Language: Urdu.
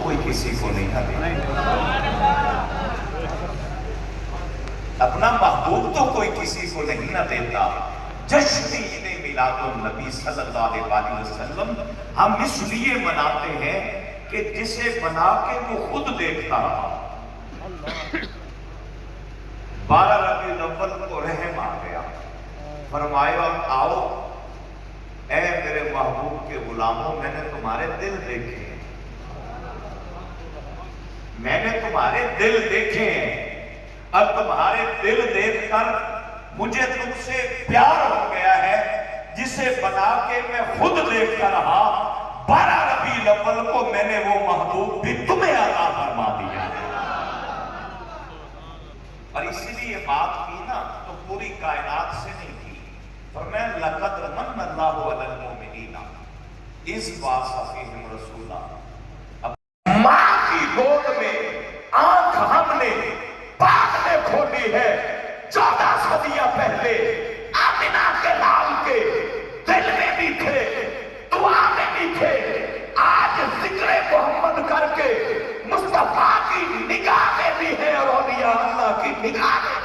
کوئی کسی کو نہیں نہ دیتا، اپنا محبوب تو کوئی کسی کو نہیں نہ دیتا۔ جشن عید میلاد النبی صلی اللہ علیہ وسلم ہم اس لیے مناتے ہیں کہ جسے بنا کے وہ خود دیکھتا رہا۔ 12 ربیع الاول کو رحم آ گیا، فرمایا آؤ اے میرے محبوب کے غلاموں، میں نے تمہارے دل دیکھے ہیں، میں نے تمہارے دل دیکھے ہیں، اور تمہارے دل دیکھ کر مجھے تم سے پیار ہو گیا ہے، جسے بنا کے میں خود دیکھتا رہا۔ 12 ربیع الاول کو میں نے وہ محبوب بھی تمہیں عطا فرما دیا۔ اور اسی لیے بات کی نا تو پوری کائنات سے نہیں کی، فرمایا لقد من اللہ علی المؤمنین اذ بعث فیہم رسولا۔ ماں کی گود میں آنکھ ہم نے باپ نے کھولی ہے، 14 صدیاں پہلے آمنہ کے لال کے دل میں بھی تھے، دعا میں بھی تھے، آج ذکر محمد کر کے مصطفیٰ کی نگاہ میں بھی ہے اور اولیاء اللہ کی نگاہ میں